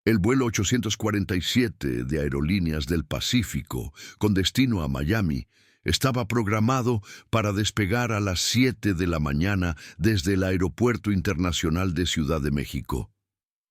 El vuelo 847 de Aerolíneas del Pacífico, con destino a Miami, estaba programado para despegar a las 7 de la mañana desde el Aeropuerto Internacional de Ciudad de México.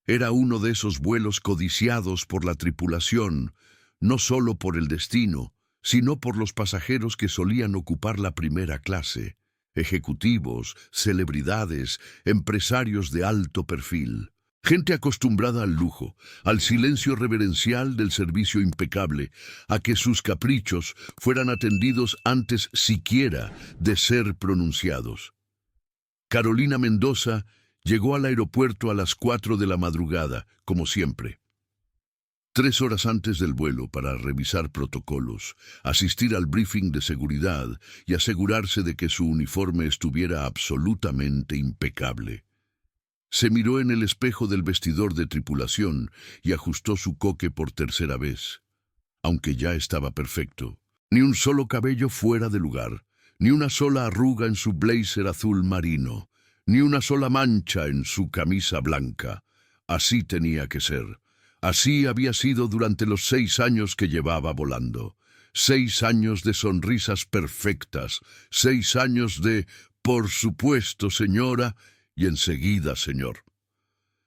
Era uno de esos vuelos codiciados por la tripulación, no solo por el destino, sino por los pasajeros que solían ocupar la primera clase, ejecutivos, celebridades, empresarios de alto perfil. Gente acostumbrada al lujo, al silencio reverencial del servicio impecable, a que sus caprichos fueran atendidos antes siquiera de ser pronunciados. Carolina Mendoza llegó al aeropuerto a las 4 de la madrugada, como siempre. 3 horas antes del vuelo para revisar protocolos, asistir al briefing de seguridad y asegurarse de que su uniforme estuviera absolutamente impecable. Se miró en el espejo del vestidor de tripulación y ajustó su coque por tercera vez. Aunque ya estaba perfecto, ni un solo cabello fuera de lugar, ni una sola arruga en su blazer azul marino, ni una sola mancha en su camisa blanca. Así tenía que ser. Así había sido durante los 6 años que llevaba volando. 6 años de sonrisas perfectas, 6 años de «por supuesto, señora», y enseguida, señor.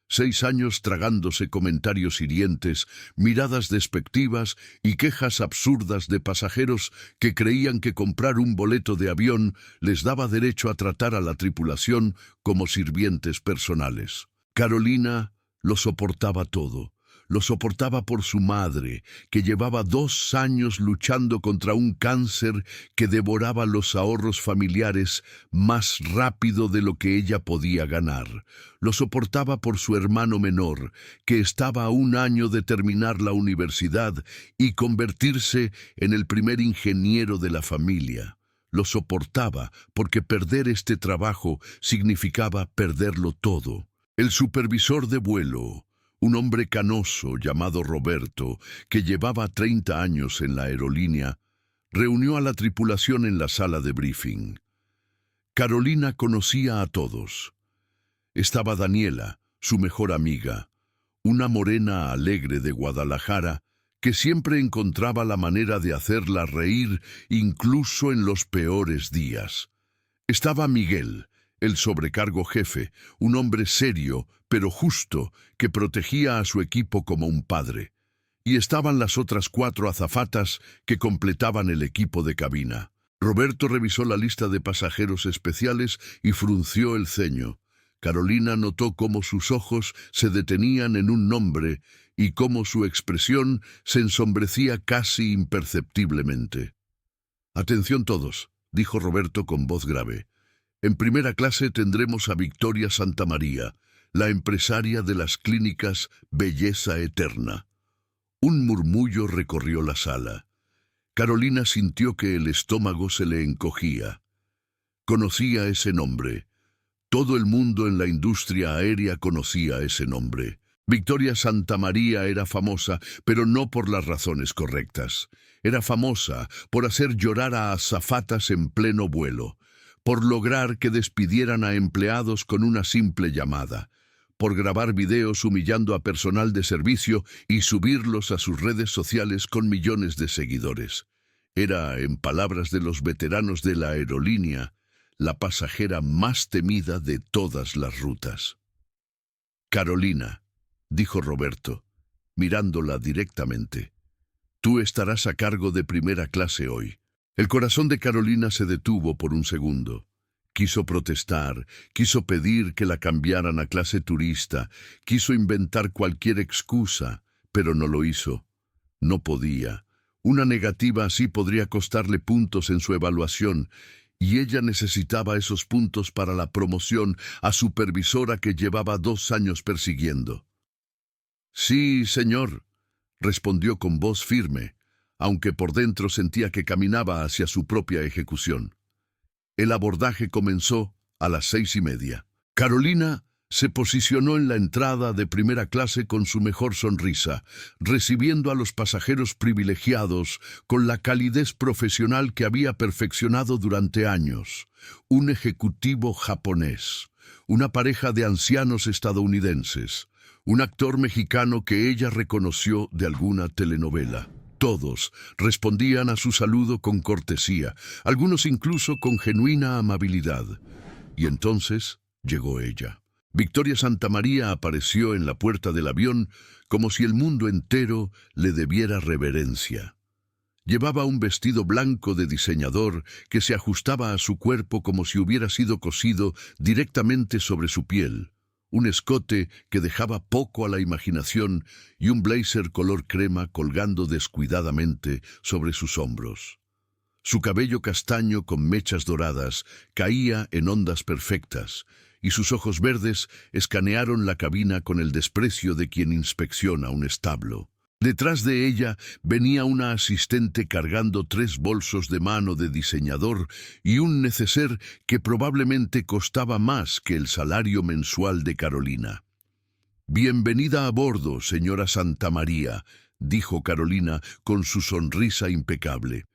6 años tragándose comentarios hirientes, miradas despectivas y quejas absurdas de pasajeros que creían que comprar un boleto de avión les daba derecho a tratar a la tripulación como sirvientes personales. Carolina lo soportaba todo. Lo soportaba por su madre, que llevaba 2 años luchando contra un cáncer que devoraba los ahorros familiares más rápido de lo que ella podía ganar. Lo soportaba por su hermano menor, que estaba a 1 año de terminar la universidad y convertirse en el primer ingeniero de la familia. Lo soportaba porque perder este trabajo significaba perderlo todo. El supervisor de vuelo, un hombre canoso llamado Roberto, que llevaba 30 años en la aerolínea, reunió a la tripulación en la sala de briefing. Carolina conocía a todos. Estaba Daniela, su mejor amiga, una morena alegre de Guadalajara, que siempre encontraba la manera de hacerla reír incluso en los peores días. Estaba Miguel, el sobrecargo jefe, un hombre serio, pero justo, que protegía a su equipo como un padre. Y estaban las otras 4 azafatas que completaban el equipo de cabina. Roberto revisó la lista de pasajeros especiales y frunció el ceño. Carolina notó cómo sus ojos se detenían en un nombre y cómo su expresión se ensombrecía casi imperceptiblemente. «Atención todos», dijo Roberto con voz grave. «En primera clase tendremos a Victoria Santamaría, la empresaria de las clínicas Belleza Eterna». Un murmullo recorrió la sala. Carolina sintió que el estómago se le encogía. Conocía ese nombre. Todo el mundo en la industria aérea conocía ese nombre. Victoria Santamaría era famosa, pero no por las razones correctas. Era famosa por hacer llorar a azafatas en pleno vuelo, por lograr que despidieran a empleados con una simple llamada, por grabar videos humillando a personal de servicio y subirlos a sus redes sociales con millones de seguidores. Era, en palabras de los veteranos de la aerolínea, la pasajera más temida de todas las rutas. «Carolina», dijo Roberto, mirándola directamente, «tú estarás a cargo de primera clase hoy». El corazón de Carolina se detuvo por un segundo. Quiso protestar, quiso pedir que la cambiaran a clase turista, quiso inventar cualquier excusa, pero no lo hizo. No podía. Una negativa así podría costarle puntos en su evaluación, y ella necesitaba esos puntos para la promoción a supervisora que llevaba 2 años persiguiendo. «Sí, señor», respondió con voz firme, aunque por dentro sentía que caminaba hacia su propia ejecución. El abordaje comenzó a las 6:30. Carolina se posicionó en la entrada de primera clase con su mejor sonrisa, recibiendo a los pasajeros privilegiados con la calidez profesional que había perfeccionado durante años. Un ejecutivo japonés, una pareja de ancianos estadounidenses, un actor mexicano que ella reconoció de alguna telenovela. Todos respondían a su saludo con cortesía, algunos incluso con genuina amabilidad. Y entonces llegó ella. Victoria Santamaría apareció en la puerta del avión como si el mundo entero le debiera reverencia. Llevaba un vestido blanco de diseñador que se ajustaba a su cuerpo como si hubiera sido cosido directamente sobre su piel, un escote que dejaba poco a la imaginación y un blazer color crema colgando descuidadamente sobre sus hombros. Su cabello castaño con mechas doradas caía en ondas perfectas, y sus ojos verdes escanearon la cabina con el desprecio de quien inspecciona un establo. Detrás de ella venía una asistente cargando 3 bolsos de mano de diseñador y un neceser que probablemente costaba más que el salario mensual de Carolina. «Bienvenida a bordo, señora Santamaría», dijo Carolina con su sonrisa impecable.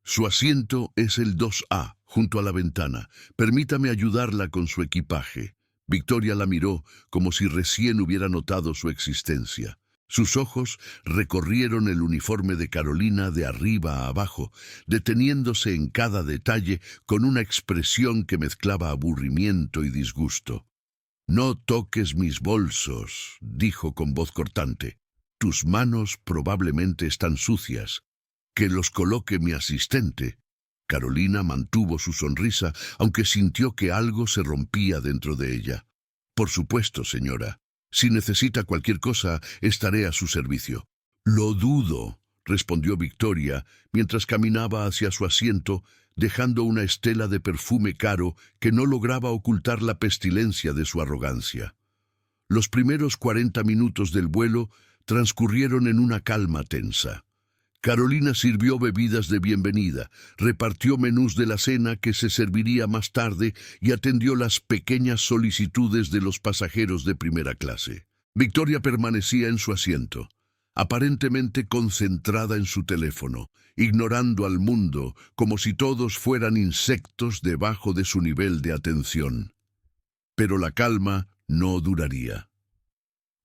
«Su asiento es el 2A, junto a la ventana. Permítame ayudarla con su equipaje». Victoria la miró como si recién hubiera notado su existencia. Sus ojos recorrieron el uniforme de Carolina de arriba a abajo, deteniéndose en cada detalle con una expresión que mezclaba aburrimiento y disgusto. «No toques mis bolsos», dijo con voz cortante. «Tus manos probablemente están sucias. Que los coloque mi asistente». Carolina mantuvo su sonrisa, aunque sintió que algo se rompía dentro de ella. «Por supuesto, señora. Si necesita cualquier cosa, estaré a su servicio». «Lo dudo», respondió Victoria, mientras caminaba hacia su asiento, dejando una estela de perfume caro que no lograba ocultar la pestilencia de su arrogancia. Los primeros 40 minutos del vuelo transcurrieron en una calma tensa. Carolina sirvió bebidas de bienvenida, repartió menús de la cena que se serviría más tarde y atendió las pequeñas solicitudes de los pasajeros de primera clase. Victoria permanecía en su asiento, aparentemente concentrada en su teléfono, ignorando al mundo como si todos fueran insectos debajo de su nivel de atención. Pero la calma no duraría.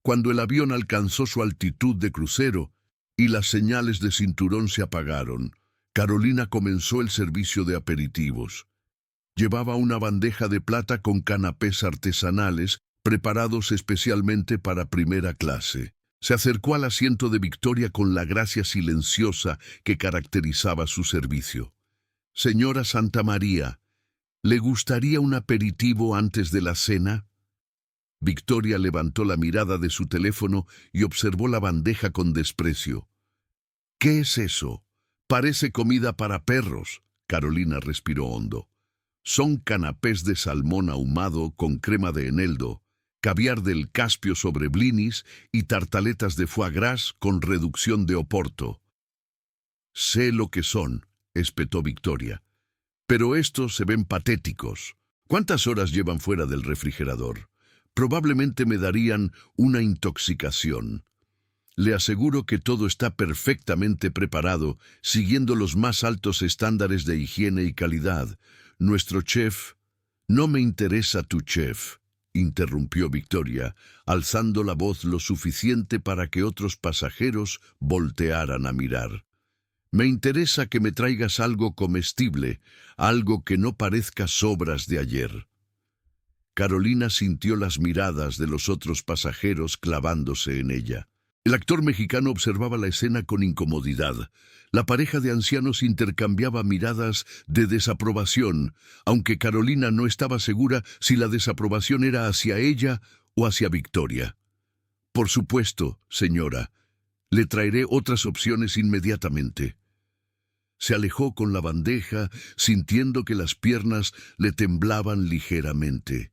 Cuando el avión alcanzó su altitud de crucero, y las señales de cinturón se apagaron, Carolina comenzó el servicio de aperitivos. Llevaba una bandeja de plata con canapés artesanales preparados especialmente para primera clase. Se acercó al asiento de Victoria con la gracia silenciosa que caracterizaba su servicio. «Señora Santamaría, ¿le gustaría un aperitivo antes de la cena?» Victoria levantó la mirada de su teléfono y observó la bandeja con desprecio. «¿Qué es eso? Parece comida para perros». Carolina respiró hondo. «Son canapés de salmón ahumado con crema de eneldo, caviar del Caspio sobre blinis y tartaletas de foie gras con reducción de oporto». «Sé lo que son», espetó Victoria. «Pero estos se ven patéticos. ¿Cuántas horas llevan fuera del refrigerador? Probablemente me darían una intoxicación. Le aseguro que todo está perfectamente preparado, siguiendo los más altos estándares de higiene y calidad. Nuestro chef...» «No me interesa tu chef», interrumpió Victoria, alzando la voz lo suficiente para que otros pasajeros voltearan a mirar. «Me interesa que me traigas algo comestible, algo que no parezca sobras de ayer». Carolina sintió las miradas de los otros pasajeros clavándose en ella. El actor mexicano observaba la escena con incomodidad. La pareja de ancianos intercambiaba miradas de desaprobación, aunque Carolina no estaba segura si la desaprobación era hacia ella o hacia Victoria. «Por supuesto, señora. Le traeré otras opciones inmediatamente». Se alejó con la bandeja, sintiendo que las piernas le temblaban ligeramente.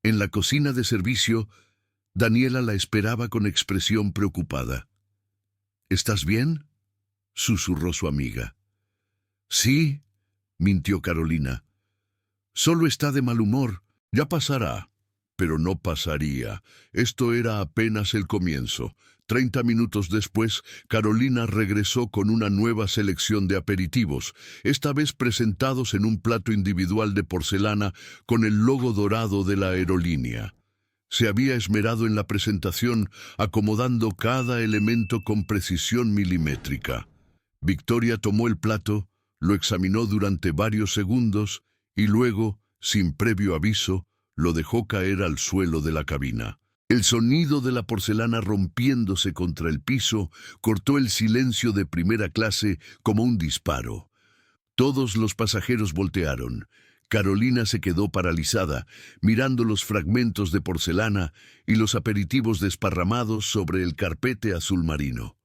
En la cocina de servicio, Daniela la esperaba con expresión preocupada. «¿Estás bien?», susurró su amiga. «Sí», mintió Carolina. «Solo está de mal humor. Ya pasará». Pero no pasaría. Esto era apenas el comienzo. 30 minutos después, Carolina regresó con una nueva selección de aperitivos, esta vez presentados en un plato individual de porcelana con el logo dorado de la aerolínea. Se había esmerado en la presentación, acomodando cada elemento con precisión milimétrica. Victoria tomó el plato, lo examinó durante varios segundos y luego, sin previo aviso, lo dejó caer al suelo de la cabina. El sonido de la porcelana rompiéndose contra el piso cortó el silencio de primera clase como un disparo. Todos los pasajeros voltearon. Carolina se quedó paralizada, mirando los fragmentos de porcelana y los aperitivos desparramados sobre el carpete azul marino.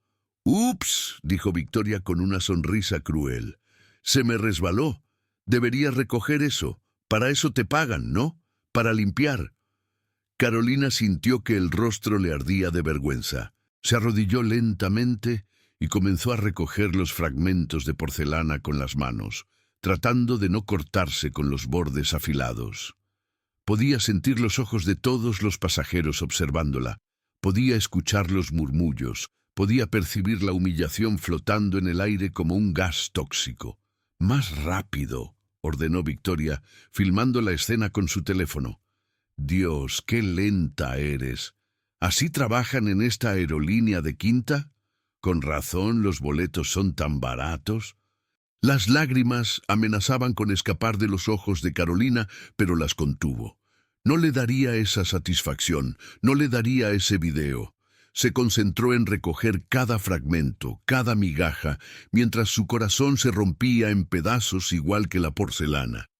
«Ups», dijo Victoria con una sonrisa cruel. «Se me resbaló. Deberías recoger eso. Para eso te pagan, ¿no? Para limpiar». Carolina sintió que el rostro le ardía de vergüenza. Se arrodilló lentamente y comenzó a recoger los fragmentos de porcelana con las manos, tratando de no cortarse con los bordes afilados. Podía sentir los ojos de todos los pasajeros observándola. Podía escuchar los murmullos. Podía percibir la humillación flotando en el aire como un gas tóxico. «Más rápido», ordenó Victoria, filmando la escena con su teléfono. «Dios, qué lenta eres. ¿Así trabajan en esta aerolínea de quinta? Con razón los boletos son tan baratos». Las lágrimas amenazaban con escapar de los ojos de Carolina, pero las contuvo. No le daría esa satisfacción, no le daría ese video. Se concentró en recoger cada fragmento, cada migaja, mientras su corazón se rompía en pedazos igual que la porcelana.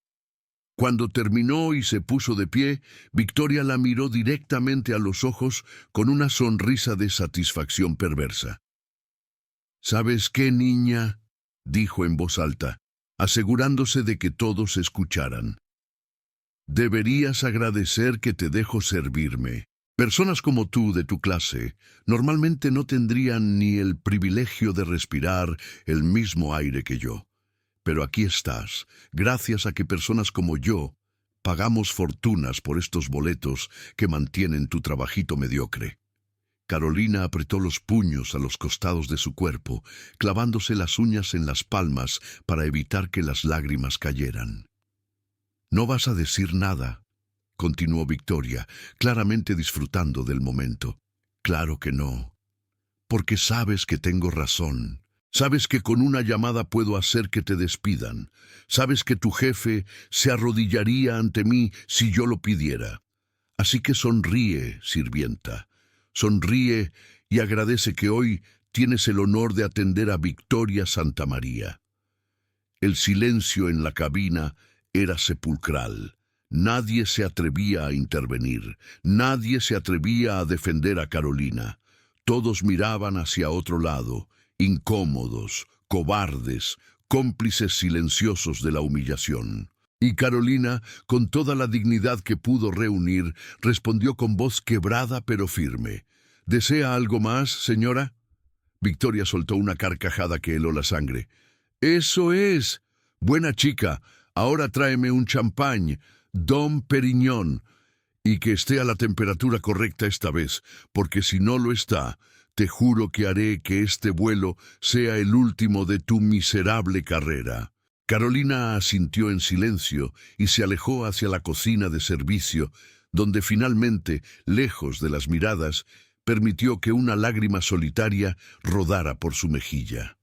Cuando terminó y se puso de pie, Victoria la miró directamente a los ojos con una sonrisa de satisfacción perversa. «¿Sabes qué, niña?», dijo en voz alta, asegurándose de que todos escucharan. «Deberías agradecer que te dejo servirme. Personas como tú de tu clase normalmente no tendrían ni el privilegio de respirar el mismo aire que yo. Pero aquí estás, gracias a que personas como yo pagamos fortunas por estos boletos que mantienen tu trabajito mediocre». Carolina apretó los puños a los costados de su cuerpo, clavándose las uñas en las palmas para evitar que las lágrimas cayeran. «¿No vas a decir nada?», continuó Victoria, claramente disfrutando del momento. «Claro que no. Porque sabes que tengo razón. Sabes que con una llamada puedo hacer que te despidan. Sabes que tu jefe se arrodillaría ante mí si yo lo pidiera. Así que sonríe, sirvienta. Sonríe y agradece que hoy tienes el honor de atender a Victoria Santamaría». El silencio en la cabina era sepulcral. Nadie se atrevía a intervenir. Nadie se atrevía a defender a Carolina. Todos miraban hacia otro lado, incómodos, cobardes, cómplices silenciosos de la humillación. Y Carolina, con toda la dignidad que pudo reunir, respondió con voz quebrada pero firme. «¿Desea algo más, señora?». Victoria soltó una carcajada que heló la sangre. «¡Eso es! Buena chica, ahora tráeme un champán, Dom Perignon, y que esté a la temperatura correcta esta vez, porque si no lo está, te juro que haré que este vuelo sea el último de tu miserable carrera». Carolina asintió en silencio y se alejó hacia la cocina de servicio, donde finalmente, lejos de las miradas, permitió que una lágrima solitaria rodara por su mejilla.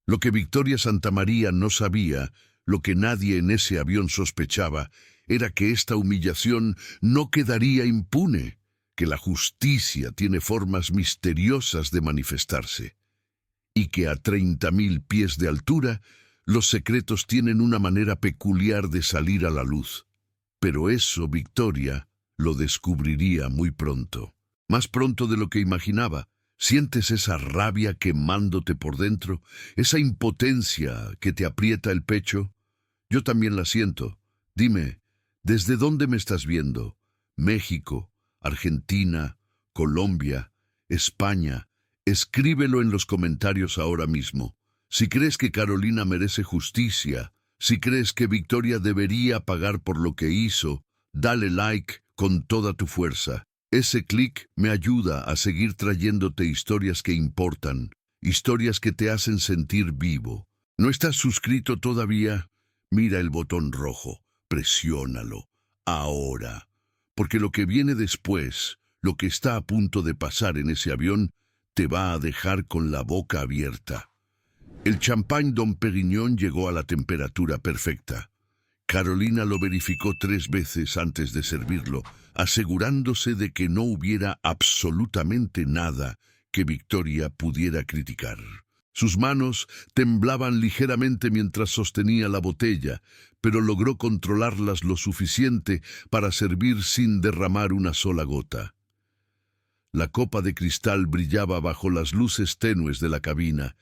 Lo que Victoria Santamaría no sabía, lo que nadie en ese avión sospechaba, era que esta humillación no quedaría impune, que la justicia tiene formas misteriosas de manifestarse, y que a 30.000 pies de altura, los secretos tienen una manera peculiar de salir a la luz. Pero eso Victoria lo descubriría muy pronto. Más pronto de lo que imaginaba. ¿Sientes esa rabia quemándote por dentro? ¿Esa impotencia que te aprieta el pecho? Yo también la siento. Dime, ¿desde dónde me estás viendo? ¿México? ¿Argentina? ¿Colombia? ¿España? Escríbelo en los comentarios ahora mismo. Si crees que Carolina merece justicia, si crees que Victoria debería pagar por lo que hizo, dale like con toda tu fuerza. Ese clic me ayuda a seguir trayéndote historias que importan, historias que te hacen sentir vivo. ¿No estás suscrito todavía? Mira el botón rojo, presiónalo, ahora. porque lo que viene después, lo que está a punto de pasar en ese avión, te va a dejar con la boca abierta. El champán Dom Pérignon llegó a la temperatura perfecta. Carolina lo verificó 3 veces antes de servirlo, asegurándose de que no hubiera absolutamente nada que Victoria pudiera criticar. Sus manos temblaban ligeramente mientras sostenía la botella, pero logró controlarlas lo suficiente para servir sin derramar una sola gota. La copa de cristal brillaba bajo las luces tenues de la cabina,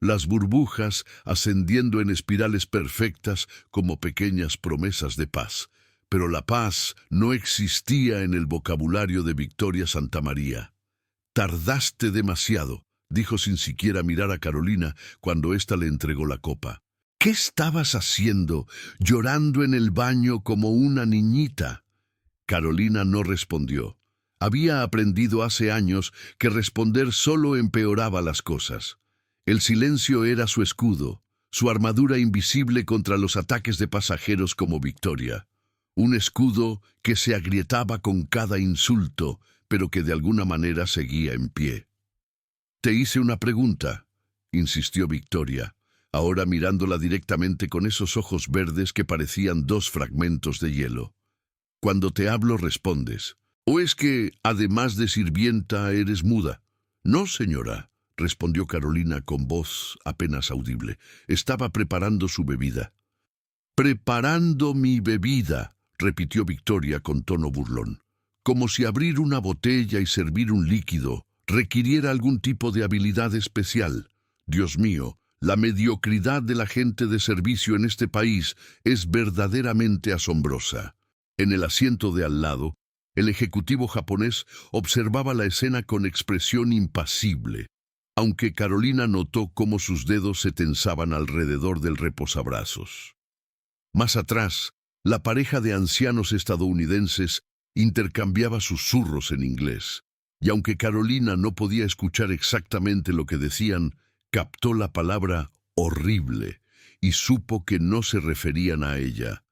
las burbujas ascendiendo en espirales perfectas como pequeñas promesas de paz. Pero la paz no existía en el vocabulario de Victoria Santamaría. «Tardaste demasiado», dijo sin siquiera mirar a Carolina cuando ésta le entregó la copa. «¿Qué estabas haciendo, llorando en el baño como una niñita?» Carolina no respondió. Había aprendido hace años que responder solo empeoraba las cosas. El silencio era su escudo, su armadura invisible contra los ataques de pasajeros como Victoria. Un escudo que se agrietaba con cada insulto, pero que de alguna manera seguía en pie. «Te hice una pregunta», insistió Victoria, ahora mirándola directamente con esos ojos verdes que parecían 2 fragmentos de hielo. «Cuando te hablo respondes. ¿O es que, además de sirvienta, eres muda?» «No, señora», respondió Carolina con voz apenas audible. Estaba preparando su bebida. «Preparando mi bebida», repitió Victoria con tono burlón, como si abrir una botella y servir un líquido requiriera algún tipo de habilidad especial. Dios mío, la mediocridad de la gente de servicio en este país es verdaderamente asombrosa. En el asiento de al lado, el ejecutivo japonés observaba la escena con expresión impasible, aunque Carolina notó cómo sus dedos se tensaban alrededor del reposabrazos. Más atrás, la pareja de ancianos estadounidenses intercambiaba susurros en inglés, y aunque Carolina no podía escuchar exactamente lo que decían, captó la palabra horrible y supo que no se referían a ella.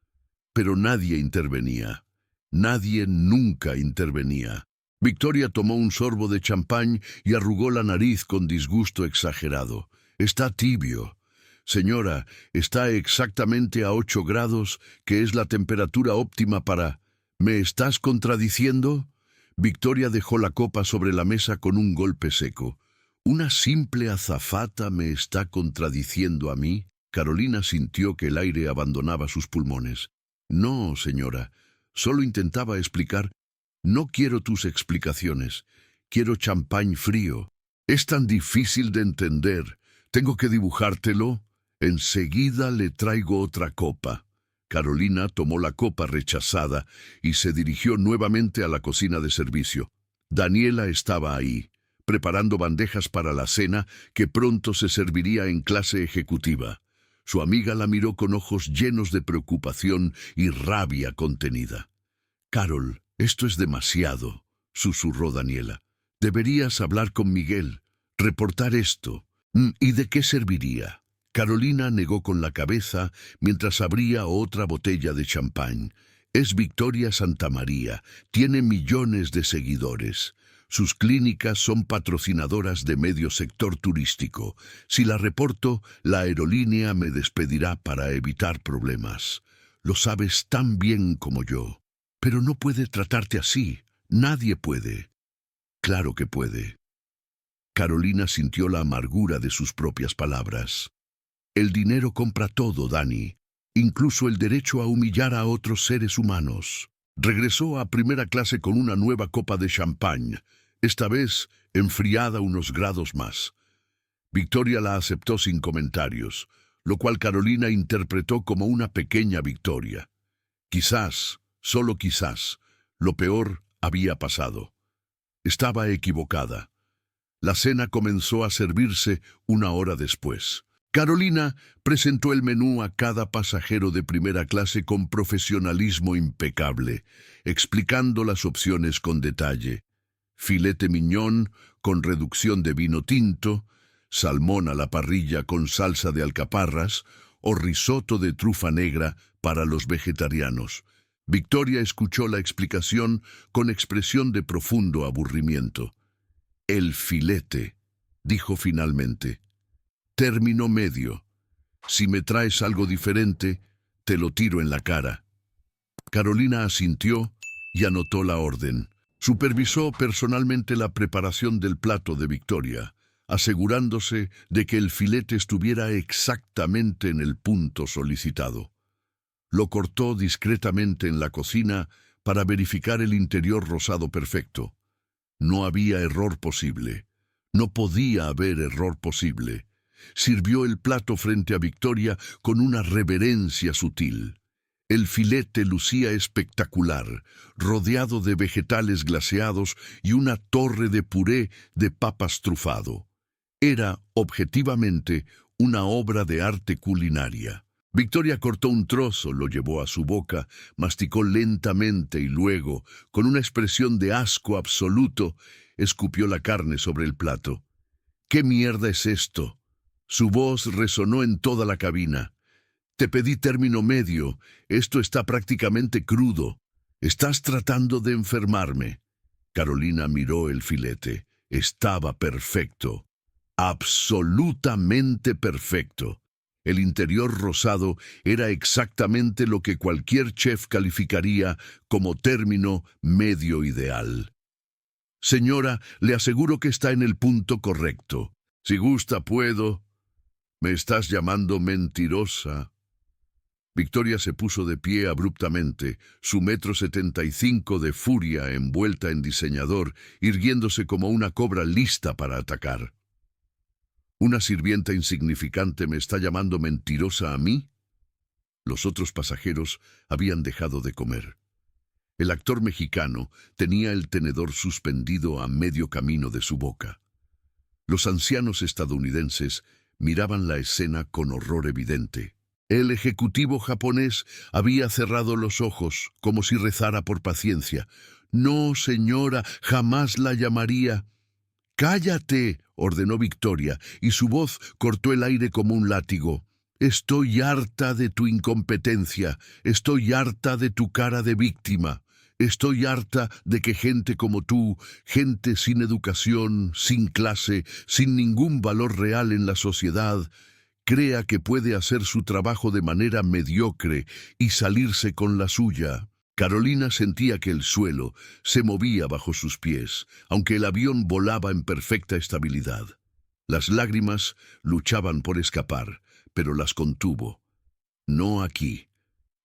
Pero nadie intervenía. Nadie nunca intervenía. Victoria tomó un sorbo de champán y arrugó la nariz con disgusto exagerado. «Está tibio. Señora, está exactamente a 8 grados, que es la temperatura óptima para... ¿Me estás contradiciendo?» Victoria dejó la copa sobre la mesa con un golpe seco. «¿Una simple azafata me está contradiciendo a mí?» Carolina sintió que el aire abandonaba sus pulmones. «No, señora, solo intentaba explicar. No quiero tus explicaciones. Quiero champán frío. Es tan difícil de entender. ¿Tengo que dibujártelo? Enseguida le traigo otra copa». Carolina tomó la copa rechazada y se dirigió nuevamente a la cocina de servicio. Daniela estaba ahí, preparando bandejas para la cena que pronto se serviría en clase ejecutiva. Su amiga la miró con ojos llenos de preocupación y rabia contenida. «Carol, esto es demasiado», susurró Daniela. «Deberías hablar con Miguel, reportar esto. ¿Y de qué serviría?» Carolina negó con la cabeza mientras abría otra botella de champán. «Es Victoria Santamaría. Tiene millones de seguidores. Sus clínicas son patrocinadoras de medio sector turístico. Si la reporto, la aerolínea me despedirá para evitar problemas. Lo sabes tan bien como yo. Pero no puede tratarte así. Nadie puede». «Claro que puede». Carolina sintió la amargura de sus propias palabras. «El dinero compra todo, Dani, incluso el derecho a humillar a otros seres humanos». Regresó a primera clase con una nueva copa de champán, esta vez enfriada unos grados más. Victoria la aceptó sin comentarios, lo cual Carolina interpretó como una pequeña victoria. Quizás, solo quizás, lo peor había pasado. Estaba equivocada. La cena comenzó a servirse 1 hora después. Carolina presentó el menú a cada pasajero de primera clase con profesionalismo impecable, explicando las opciones con detalle. Filete miñón con reducción de vino tinto, salmón a la parrilla con salsa de alcaparras o risotto de trufa negra para los vegetarianos. Victoria escuchó la explicación con expresión de profundo aburrimiento. El filete, dijo finalmente. Término medio. Si me traes algo diferente, te lo tiro en la cara. Carolina asintió y anotó la orden. Supervisó personalmente la preparación del plato de Victoria, asegurándose de que el filete estuviera exactamente en el punto solicitado. Lo cortó discretamente en la cocina para verificar el interior rosado perfecto. No había error posible. No podía haber error posible. Sirvió el plato frente a Victoria con una reverencia sutil. El filete lucía espectacular, rodeado de vegetales glaseados y una torre de puré de papas trufado. Era, objetivamente, una obra de arte culinaria. Victoria cortó un trozo, lo llevó a su boca, masticó lentamente y luego, con una expresión de asco absoluto, escupió la carne sobre el plato. ¿Qué mierda es esto? Su voz resonó en toda la cabina. Te pedí término medio. Esto está prácticamente crudo. Estás tratando de enfermarme. Carolina miró el filete. Estaba perfecto. Absolutamente perfecto. El interior rosado era exactamente lo que cualquier chef calificaría como término medio ideal. Señora, le aseguro que está en el punto correcto. Si gusta, puedo. ¿Me estás llamando mentirosa? Victoria se puso de pie abruptamente, su 1,75 m de furia envuelta en diseñador, irguiéndose como una cobra lista para atacar. ¿Una sirvienta insignificante me está llamando mentirosa a mí? Los otros pasajeros habían dejado de comer. El actor mexicano tenía el tenedor suspendido a medio camino de su boca. Los ancianos estadounidenses miraban la escena con horror evidente. El ejecutivo japonés había cerrado los ojos, como si rezara por paciencia. «No, señora, jamás la llamaría». «Cállate», ordenó Victoria, y su voz cortó el aire como un látigo. «Estoy harta de tu incompetencia, estoy harta de tu cara de víctima, estoy harta de que gente como tú, gente sin educación, sin clase, sin ningún valor real en la sociedad, crea que puede hacer su trabajo de manera mediocre y salirse con la suya». Carolina sentía que el suelo se movía bajo sus pies, aunque el avión volaba en perfecta estabilidad. Las lágrimas luchaban por escapar, pero las contuvo. No aquí,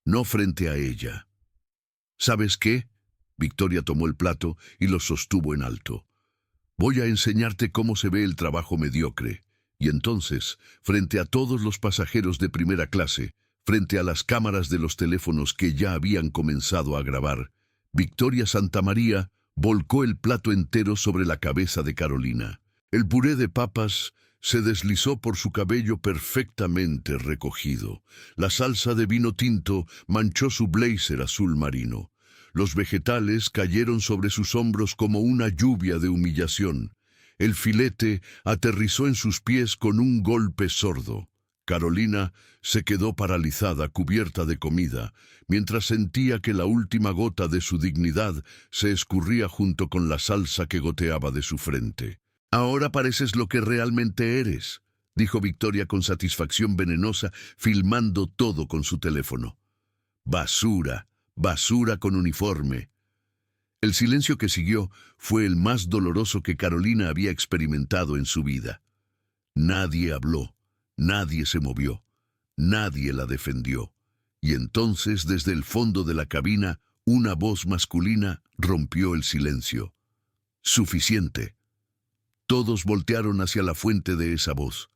no frente a ella. ¿Sabes qué? Victoria tomó el plato y lo sostuvo en alto. Voy a enseñarte cómo se ve el trabajo mediocre. Y entonces, frente a todos los pasajeros de primera clase, frente a las cámaras de los teléfonos que ya habían comenzado a grabar, Victoria Santamaría volcó el plato entero sobre la cabeza de Carolina. El puré de papas se deslizó por su cabello perfectamente recogido. La salsa de vino tinto manchó su blazer azul marino. Los vegetales cayeron sobre sus hombros como una lluvia de humillación. El filete aterrizó en sus pies con un golpe sordo. Carolina se quedó paralizada, cubierta de comida, mientras sentía que la última gota de su dignidad se escurría junto con la salsa que goteaba de su frente. «Ahora pareces lo que realmente eres», dijo Victoria con satisfacción venenosa, filmando todo con su teléfono. «Basura, basura con uniforme». El silencio que siguió fue el más doloroso que Carolina había experimentado en su vida. Nadie habló. Nadie se movió, nadie la defendió. Y entonces, desde el fondo de la cabina, una voz masculina rompió el silencio. «Suficiente». Todos voltearon hacia la fuente de esa voz.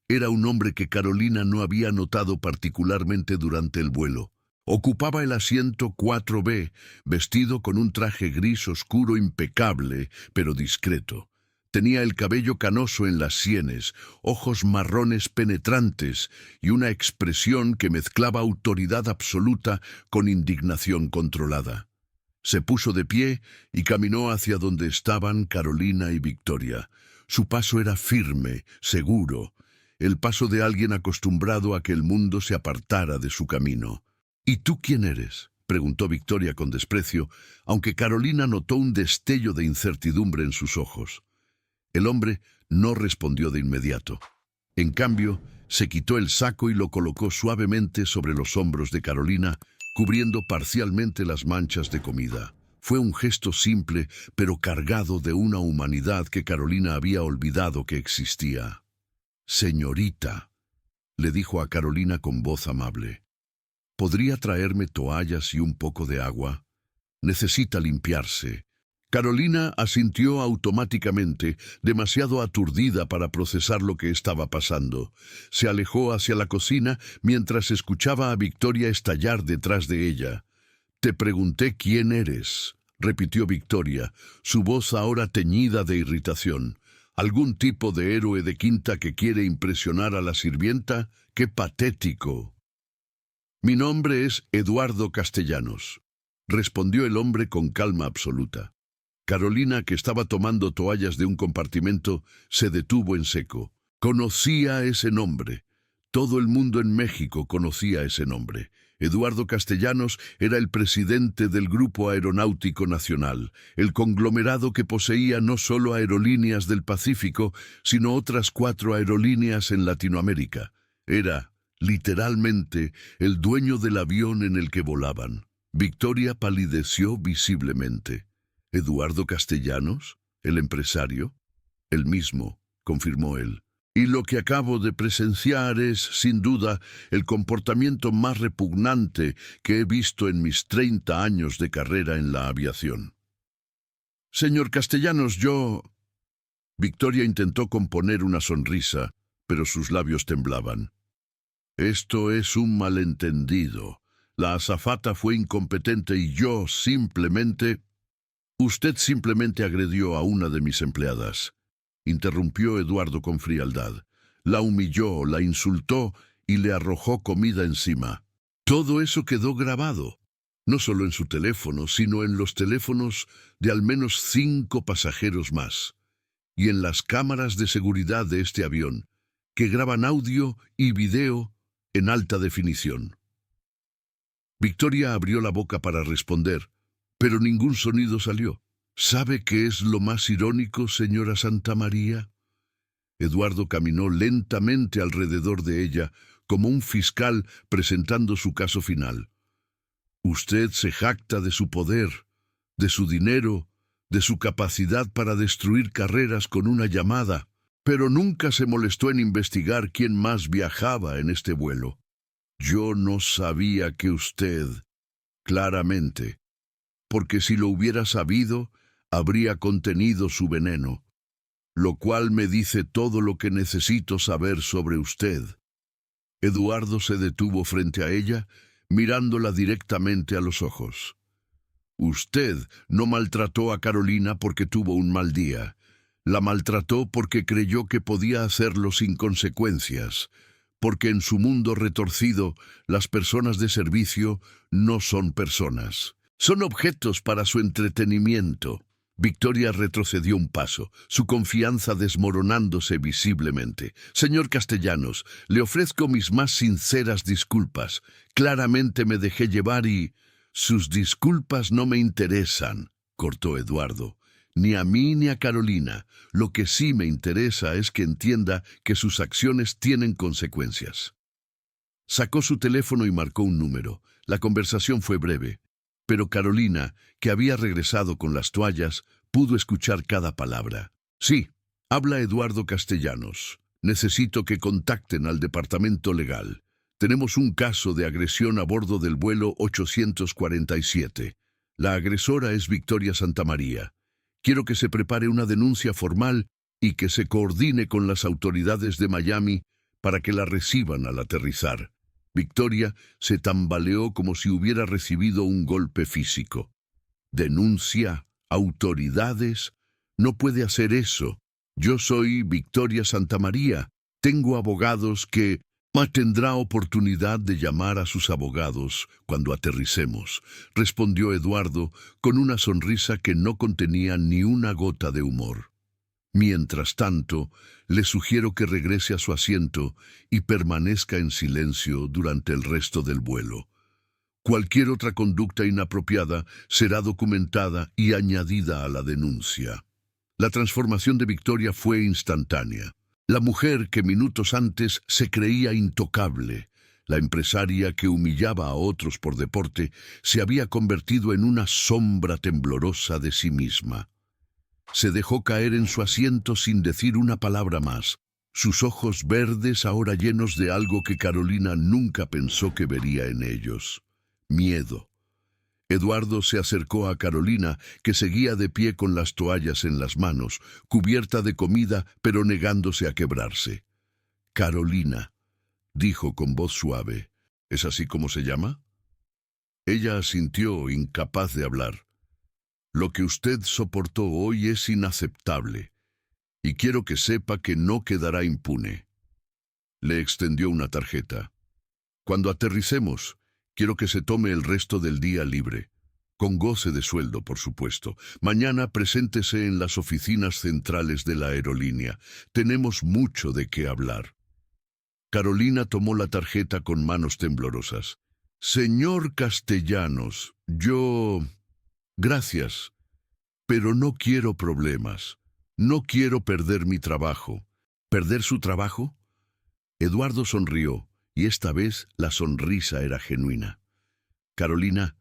Era un hombre que Carolina no había notado particularmente durante el vuelo. Ocupaba el asiento 4B, vestido con un traje gris oscuro impecable, pero discreto. Tenía el cabello canoso en las sienes, ojos marrones penetrantes y una expresión que mezclaba autoridad absoluta con indignación controlada. Se puso de pie y caminó hacia donde estaban Carolina y Victoria. Su paso era firme, seguro, el paso de alguien acostumbrado a que el mundo se apartara de su camino. «¿Y tú quién eres?», preguntó Victoria con desprecio, aunque Carolina notó un destello de incertidumbre en sus ojos. El hombre no respondió de inmediato. En cambio, se quitó el saco y lo colocó suavemente sobre los hombros de Carolina, cubriendo parcialmente las manchas de comida. Fue un gesto simple, pero cargado de una humanidad que Carolina había olvidado que existía. «Señorita», le dijo a Carolina con voz amable, «¿podría traerme toallas y un poco de agua? Necesita limpiarse». Carolina asintió automáticamente, demasiado aturdida para procesar lo que estaba pasando. Se alejó hacia la cocina mientras escuchaba a Victoria estallar detrás de ella. «Te pregunté quién eres», repitió Victoria, su voz ahora teñida de irritación. «¿Algún tipo de héroe de quinta que quiere impresionar a la sirvienta? ¡Qué patético!». «Mi nombre es Eduardo Castellanos», respondió el hombre con calma absoluta. Carolina, que estaba tomando toallas de un compartimento, se detuvo en seco. Conocía ese nombre. Todo el mundo en México conocía ese nombre. Eduardo Castellanos era el presidente del Grupo Aeronáutico Nacional, el conglomerado que poseía no solo Aerolíneas del Pacífico, sino otras 4 aerolíneas en Latinoamérica. Era, literalmente, el dueño del avión en el que volaban. Victoria palideció visiblemente. «¿Eduardo Castellanos? ¿El empresario?» «El mismo», confirmó él. «Y lo que acabo de presenciar es, sin duda, el comportamiento más repugnante que he visto en mis 30 años de carrera en la aviación». «Señor Castellanos, yo...». Victoria intentó componer una sonrisa, pero sus labios temblaban. «Esto es un malentendido. La azafata fue incompetente y yo simplemente...». «Usted simplemente agredió a una de mis empleadas», interrumpió Eduardo con frialdad. «La humilló, la insultó y le arrojó comida encima. Todo eso quedó grabado, no solo en su teléfono, sino en los teléfonos de al menos 5 pasajeros más, y en las cámaras de seguridad de este avión, que graban audio y video en alta definición». Victoria abrió la boca para responder, pero ningún sonido salió. «¿Sabe qué es lo más irónico, señora Santamaría?». Eduardo caminó lentamente alrededor de ella, como un fiscal presentando su caso final. «Usted se jacta de su poder, de su dinero, de su capacidad para destruir carreras con una llamada, pero nunca se molestó en investigar quién más viajaba en este vuelo. Yo no sabía que usted...». «Claramente, porque si lo hubiera sabido, habría contenido su veneno, lo cual me dice todo lo que necesito saber sobre usted». Eduardo se detuvo frente a ella, mirándola directamente a los ojos. «Usted no maltrató a Carolina porque tuvo un mal día. La maltrató porque creyó que podía hacerlo sin consecuencias, porque en su mundo retorcido las personas de servicio no son personas. Son objetos para su entretenimiento». Victoria retrocedió un paso, su confianza desmoronándose visiblemente. «Señor Castellanos, le ofrezco mis más sinceras disculpas. Claramente me dejé llevar y...». «Sus disculpas no me interesan», cortó Eduardo. «Ni a mí ni a Carolina. Lo que sí me interesa es que entienda que sus acciones tienen consecuencias». Sacó su teléfono y marcó un número. La conversación fue breve, pero Carolina, que había regresado con las toallas, pudo escuchar cada palabra. «Sí, habla Eduardo Castellanos. Necesito que contacten al departamento legal. Tenemos un caso de agresión a bordo del vuelo 847. La agresora es Victoria Santamaría. Quiero que se prepare una denuncia formal y que se coordine con las autoridades de Miami para que la reciban al aterrizar». Victoria se tambaleó como si hubiera recibido un golpe físico. «¿Denuncia? ¿Autoridades? No puede hacer eso. Yo soy Victoria Santamaría. Tengo abogados que...». «Tendrá oportunidad de llamar a sus abogados cuando aterricemos», respondió Eduardo con una sonrisa que no contenía ni una gota de humor. «Mientras tanto, le sugiero que regrese a su asiento y permanezca en silencio durante el resto del vuelo. Cualquier otra conducta inapropiada será documentada y añadida a la denuncia. La transformación de Victoria fue instantánea. La mujer que minutos antes se creía intocable, la empresaria que humillaba a otros por deporte, se había convertido en una sombra temblorosa de sí misma. Se dejó caer en su asiento sin decir una palabra más, sus ojos verdes ahora llenos de algo que Carolina nunca pensó que vería en ellos: miedo. Eduardo se acercó a Carolina, que seguía de pie con las toallas en las manos, cubierta de comida, pero negándose a quebrarse. «Carolina», dijo con voz suave, «¿es así como se llama?» Ella asintió, incapaz de hablar. «Lo que usted soportó hoy es inaceptable, y quiero que sepa que no quedará impune». Le extendió una tarjeta. «Cuando aterricemos, quiero que se tome el resto del día libre, con goce de sueldo, por supuesto. Mañana preséntese en las oficinas centrales de la aerolínea. Tenemos mucho de qué hablar». Carolina tomó la tarjeta con manos temblorosas. «Señor Castellanos, yo... Gracias, pero no quiero problemas. No quiero perder mi trabajo». «¿Perder su trabajo?» Eduardo sonrió, y esta vez la sonrisa era genuina. «Carolina,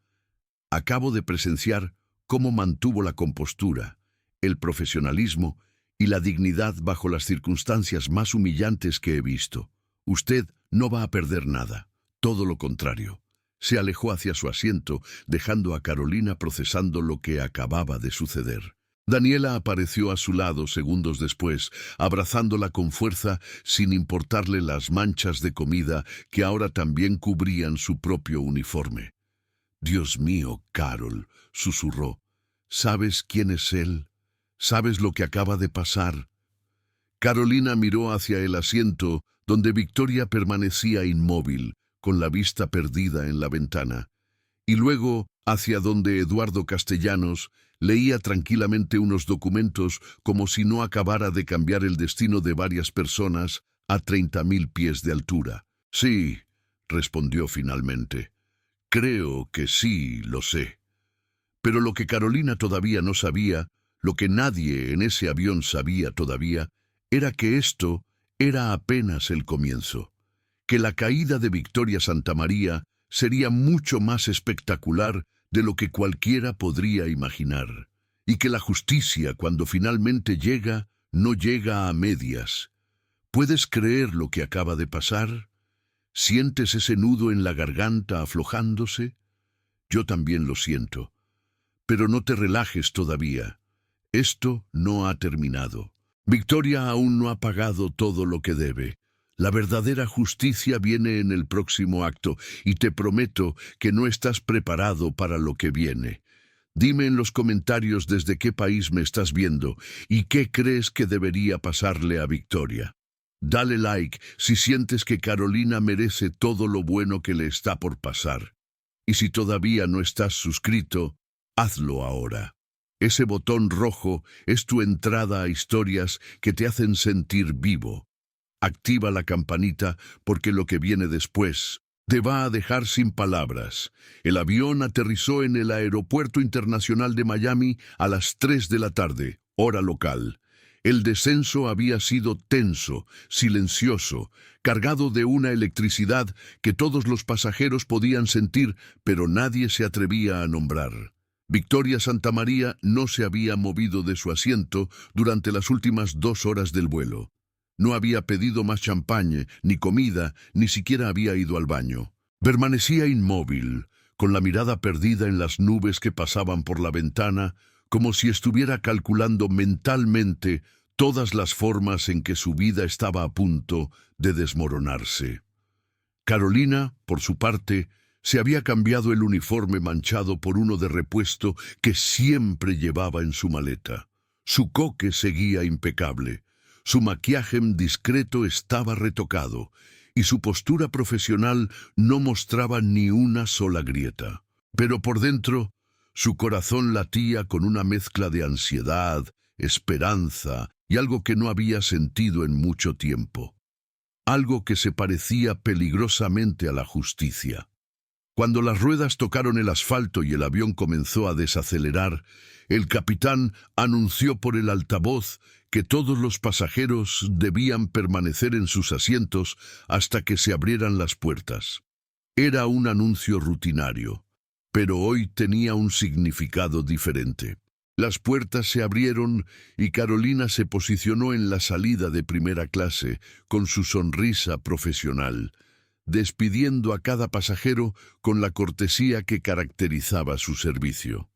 acabo de presenciar cómo mantuvo la compostura, el profesionalismo y la dignidad bajo las circunstancias más humillantes que he visto. Usted no va a perder nada, todo lo contrario». Se alejó hacia su asiento, dejando a Carolina procesando lo que acababa de suceder. Daniela apareció a su lado segundos después, abrazándola con fuerza sin importarle las manchas de comida que ahora también cubrían su propio uniforme. «Dios mío, Carol», susurró, «¿sabes quién es él? ¿Sabes lo que acaba de pasar?» Carolina miró hacia el asiento donde Victoria permanecía inmóvil, con la vista perdida en la ventana, y luego hacia donde Eduardo Castellanos leía tranquilamente unos documentos como si no acabara de cambiar el destino de varias personas a 30.000 pies de altura. «Sí», respondió finalmente, «creo que sí, lo sé». Pero lo que Carolina todavía no sabía, lo que nadie en ese avión sabía todavía, era que esto era apenas el comienzo, que la caída de Victoria Santamaría sería mucho más espectacular de lo que cualquiera podría imaginar, y que la justicia, cuando finalmente llega, no llega a medias. ¿Puedes creer lo que acaba de pasar? ¿Sientes ese nudo en la garganta aflojándose? Yo también lo siento. Pero no te relajes todavía. Esto no ha terminado. Victoria aún no ha pagado todo lo que debe. La verdadera justicia viene en el próximo acto, y te prometo que no estás preparado para lo que viene. Dime en los comentarios desde qué país me estás viendo y qué crees que debería pasarle a Victoria. Dale like si sientes que Carolina merece todo lo bueno que le está por pasar. Y si todavía no estás suscrito, hazlo ahora. Ese botón rojo es tu entrada a historias que te hacen sentir vivo. Activa la campanita porque lo que viene después te va a dejar sin palabras. El avión aterrizó en el Aeropuerto Internacional de Miami a las 3 de la tarde, hora local. El descenso había sido tenso, silencioso, cargado de una electricidad que todos los pasajeros podían sentir, pero nadie se atrevía a nombrar. Victoria Santamaría no se había movido de su asiento durante las últimas 2 horas del vuelo. No había pedido más champagne, ni comida, ni siquiera había ido al baño. Permanecía inmóvil, con la mirada perdida en las nubes que pasaban por la ventana, como si estuviera calculando mentalmente todas las formas en que su vida estaba a punto de desmoronarse. Carolina, por su parte, se había cambiado el uniforme manchado por uno de repuesto que siempre llevaba en su maleta. Su coque seguía impecable. Su maquillaje discreto estaba retocado, y su postura profesional no mostraba ni una sola grieta. Pero por dentro, su corazón latía con una mezcla de ansiedad, esperanza y algo que no había sentido en mucho tiempo. Algo que se parecía peligrosamente a la justicia. Cuando las ruedas tocaron el asfalto y el avión comenzó a desacelerar, el capitán anunció por el altavoz que todos los pasajeros debían permanecer en sus asientos hasta que se abrieran las puertas. Era un anuncio rutinario, pero hoy tenía un significado diferente. Las puertas se abrieron y Carolina se posicionó en la salida de primera clase con su sonrisa profesional, despidiendo a cada pasajero con la cortesía que caracterizaba su servicio.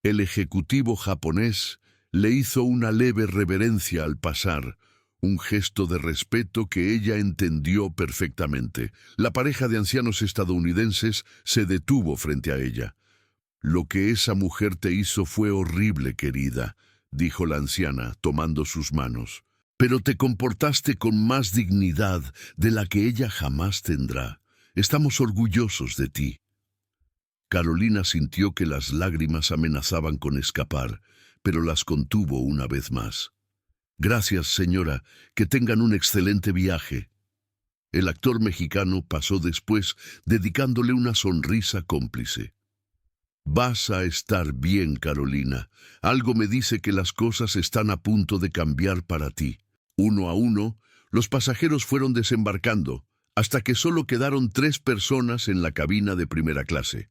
El ejecutivo japonés le hizo una leve reverencia al pasar, un gesto de respeto que ella entendió perfectamente. La pareja de ancianos estadounidenses se detuvo frente a ella. «Lo que esa mujer te hizo fue horrible, querida», dijo la anciana, tomando sus manos. «Pero te comportaste con más dignidad de la que ella jamás tendrá. Estamos orgullosos de ti». Carolina sintió que las lágrimas amenazaban con escapar, pero las contuvo una vez más. «Gracias, señora. Que tengan un excelente viaje». El actor mexicano pasó después, dedicándole una sonrisa cómplice. «Vas a estar bien, Carolina. Algo me dice que las cosas están a punto de cambiar para ti». Uno a uno, los pasajeros fueron desembarcando, hasta que solo quedaron 3 personas en la cabina de primera clase: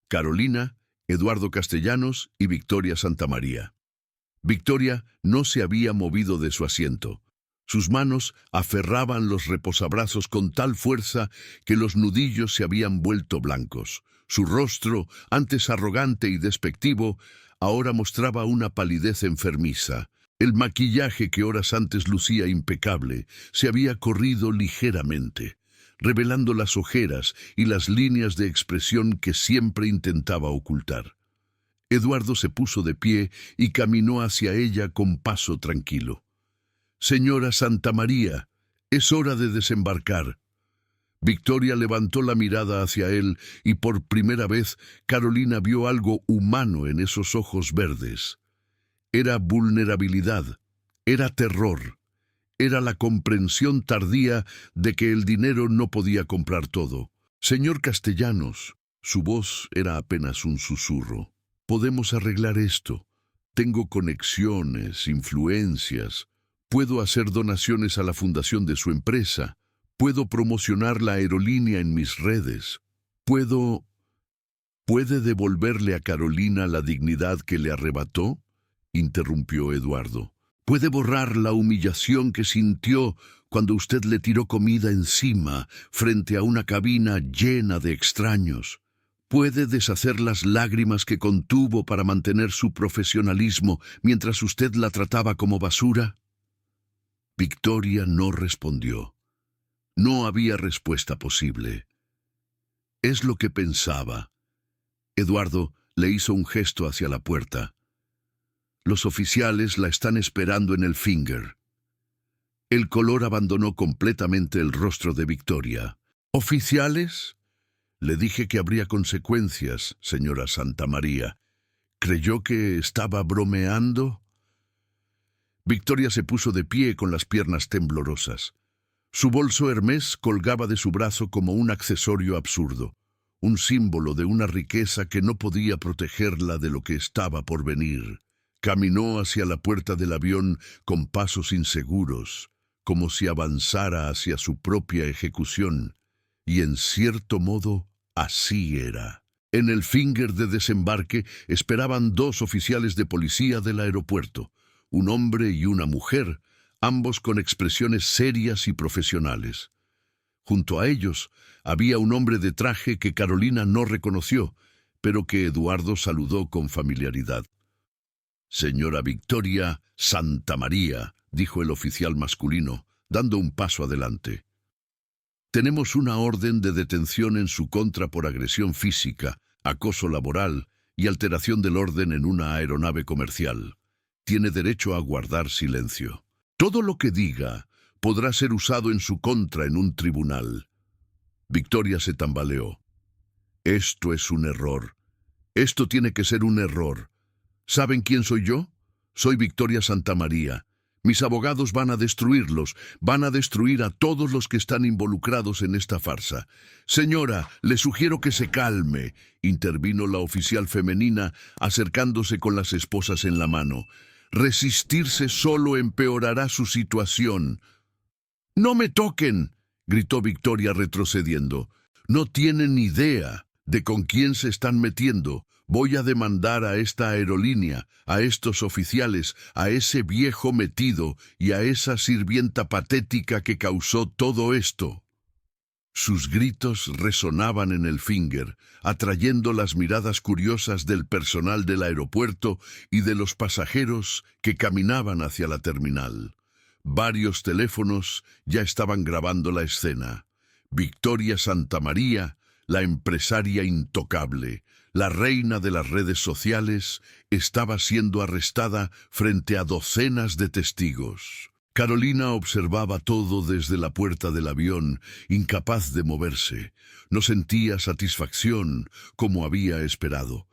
Carolina, Eduardo Castellanos y Victoria Santamaría. Victoria no se había movido de su asiento. Sus manos aferraban los reposabrazos con tal fuerza que los nudillos se habían vuelto blancos. Su rostro, antes arrogante y despectivo, ahora mostraba una palidez enfermiza. El maquillaje que horas antes lucía impecable se había corrido ligeramente, revelando las ojeras y las líneas de expresión que siempre intentaba ocultar. Eduardo se puso de pie y caminó hacia ella con paso tranquilo. «Señora Santamaría, es hora de desembarcar». Victoria levantó la mirada hacia él y por primera vez Carolina vio algo humano en esos ojos verdes. Era vulnerabilidad, era terror, era la comprensión tardía de que el dinero no podía comprar todo. «Señor Castellanos», su voz era apenas un susurro, «podemos arreglar esto. Tengo conexiones, influencias. Puedo hacer donaciones a la fundación de su empresa. Puedo promocionar la aerolínea en mis redes. ¿Puede devolverle a Carolina la dignidad que le arrebató?», interrumpió Eduardo. «Puede borrar la humillación que sintió cuando usted le tiró comida encima frente a una cabina llena de extraños. Puede deshacer las lágrimas que contuvo para mantener su profesionalismo mientras usted la trataba como basura». Victoria no respondió. No había respuesta posible. «Es lo que pensaba». Eduardo le hizo un gesto hacia la puerta. «Los oficiales la están esperando en el Finger». El color abandonó completamente el rostro de Victoria. «¿Oficiales? Le dije que habría consecuencias, señora Santamaría. ¿Creyó que estaba bromeando?» Victoria se puso de pie con las piernas temblorosas. Su bolso Hermès colgaba de su brazo como un accesorio absurdo, un símbolo de una riqueza que no podía protegerla de lo que estaba por venir. Caminó hacia la puerta del avión con pasos inseguros, como si avanzara hacia su propia ejecución, y en cierto modo así era. En el Finger de desembarque esperaban 2 oficiales de policía del aeropuerto, un hombre y una mujer, ambos con expresiones serias y profesionales. Junto a ellos había un hombre de traje que Carolina no reconoció, pero que Eduardo saludó con familiaridad. «Señora Victoria Santamaría», dijo el oficial masculino, dando un paso adelante. «Tenemos una orden de detención en su contra por agresión física, acoso laboral y alteración del orden en una aeronave comercial. Tiene derecho a guardar silencio. Todo lo que diga podrá ser usado en su contra en un tribunal». Victoria se tambaleó. «Esto es un error. Esto tiene que ser un error. ¿Saben quién soy yo? Soy Victoria Santamaría. Mis abogados van a destruirlos, van a destruir a todos los que están involucrados en esta farsa. Señora, le sugiero que se calme, intervino la oficial femenina, acercándose con las esposas en la mano. Resistirse solo empeorará su situación. ¡No me toquen!, gritó Victoria retrocediendo. No tienen idea de con quién se están metiendo. Voy a demandar a esta aerolínea, a estos oficiales, a ese viejo metido y a esa sirvienta patética que causó todo esto. Sus gritos resonaban en el Finger, atrayendo las miradas curiosas del personal del aeropuerto y de los pasajeros que caminaban hacia la terminal. Varios teléfonos ya estaban grabando la escena. Victoria Santamaría, la empresaria intocable, la reina de las redes sociales, estaba siendo arrestada frente a docenas de testigos. Carolina observaba todo desde la puerta del avión, incapaz de moverse. No sentía satisfacción como había esperado.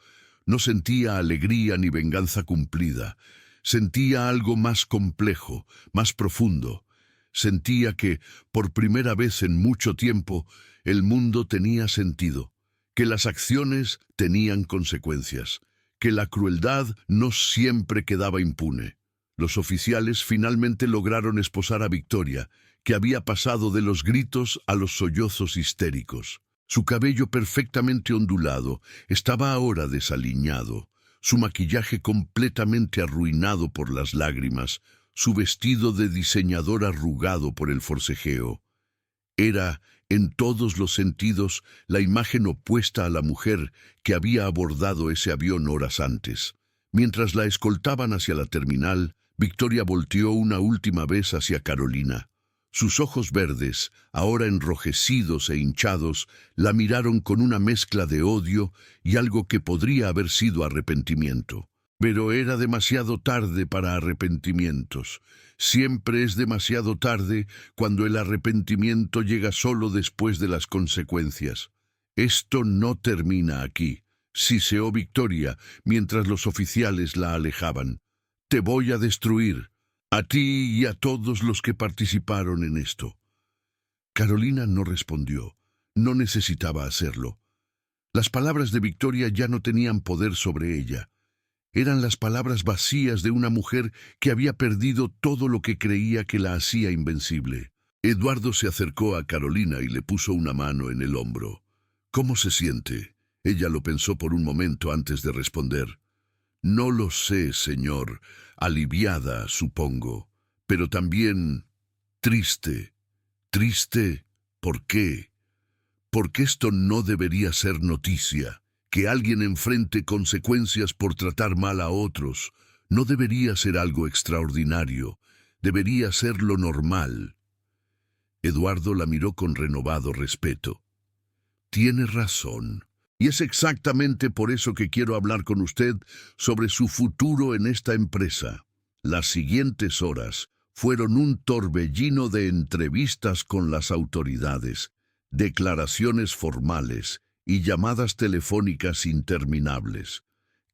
No sentía alegría ni venganza cumplida. Sentía algo más complejo, más profundo. Sentía que, por primera vez en mucho tiempo, el mundo tenía sentido, que las acciones tenían consecuencias, que la crueldad no siempre quedaba impune. Los oficiales finalmente lograron esposar a Victoria, que había pasado de los gritos a los sollozos histéricos. Su cabello perfectamente ondulado estaba ahora desaliñado, su maquillaje completamente arruinado por las lágrimas, su vestido de diseñador arrugado por el forcejeo. Era, en todos los sentidos, la imagen opuesta a la mujer que había abordado ese avión horas antes. Mientras la escoltaban hacia la terminal, Victoria volteó una última vez hacia Carolina. Sus ojos verdes, ahora enrojecidos e hinchados, la miraron con una mezcla de odio y algo que podría haber sido arrepentimiento. Pero era demasiado tarde para arrepentimientos. Siempre es demasiado tarde cuando el arrepentimiento llega solo después de las consecuencias. Esto no termina aquí, siseó Victoria mientras los oficiales la alejaban. Te voy a destruir, a ti y a todos los que participaron en esto. Carolina no respondió. No necesitaba hacerlo. Las palabras de Victoria ya no tenían poder sobre ella. Eran las palabras vacías de una mujer que había perdido todo lo que creía que la hacía invencible. Eduardo se acercó a Carolina y le puso una mano en el hombro. ¿Cómo se siente? Ella lo pensó por un momento antes de responder. No lo sé, señor. Aliviada, supongo. Pero también triste. ¿Triste? ¿Por qué? Porque esto no debería ser noticia. Que alguien enfrente consecuencias por tratar mal a otros no debería ser algo extraordinario, debería ser lo normal. Eduardo la miró con renovado respeto. Tiene razón, y es exactamente por eso que quiero hablar con usted sobre su futuro en esta empresa. Las siguientes horas fueron un torbellino de entrevistas con las autoridades, declaraciones formales y llamadas telefónicas interminables.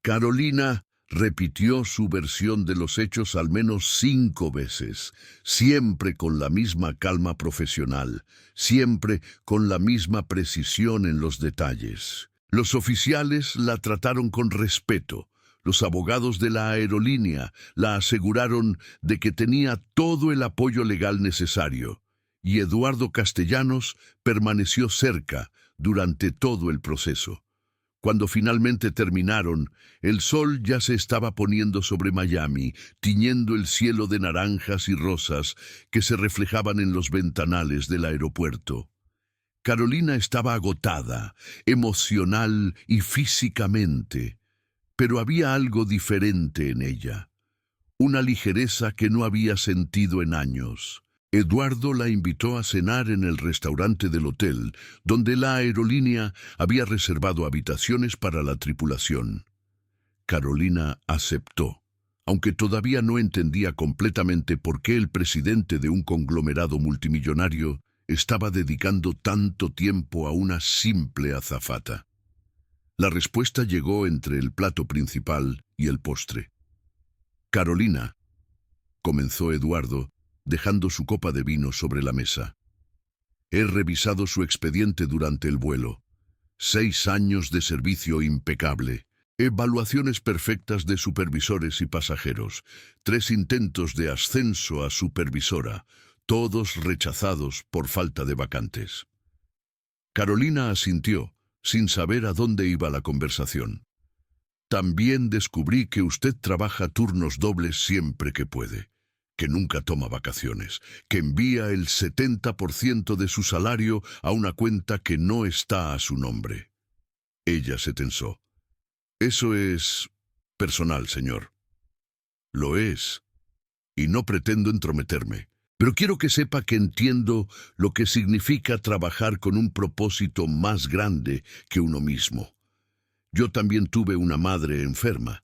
Carolina repitió su versión de los hechos al menos 5 veces, siempre con la misma calma profesional, siempre con la misma precisión en los detalles. Los oficiales la trataron con respeto. Los abogados de la aerolínea la aseguraron de que tenía todo el apoyo legal necesario, y Eduardo Castellanos permaneció cerca durante todo el proceso. Cuando finalmente terminaron, el sol ya se estaba poniendo sobre Miami, tiñendo el cielo de naranjas y rosas que se reflejaban en los ventanales del aeropuerto. Carolina estaba agotada, emocional y físicamente, pero había algo diferente en ella, una ligereza que no había sentido en años. Eduardo la invitó a cenar en el restaurante del hotel, donde la aerolínea había reservado habitaciones para la tripulación. Carolina aceptó, aunque todavía no entendía completamente por qué el presidente de un conglomerado multimillonario estaba dedicando tanto tiempo a una simple azafata. La respuesta llegó entre el plato principal y el postre. Carolina, comenzó Eduardo, dejando su copa de vino sobre la mesa. He revisado su expediente durante el vuelo. 6 años de servicio impecable. Evaluaciones perfectas de supervisores y pasajeros. 3 intentos de ascenso a supervisora, todos rechazados por falta de vacantes. Carolina asintió, sin saber a dónde iba la conversación. También descubrí que usted trabaja turnos dobles siempre que puede, que nunca toma vacaciones, que envía el 70% de su salario a una cuenta que no está a su nombre. Ella se tensó. Eso es personal, señor. Lo es, y no pretendo entrometerme, pero quiero que sepa que entiendo lo que significa trabajar con un propósito más grande que uno mismo. Yo también tuve una madre enferma.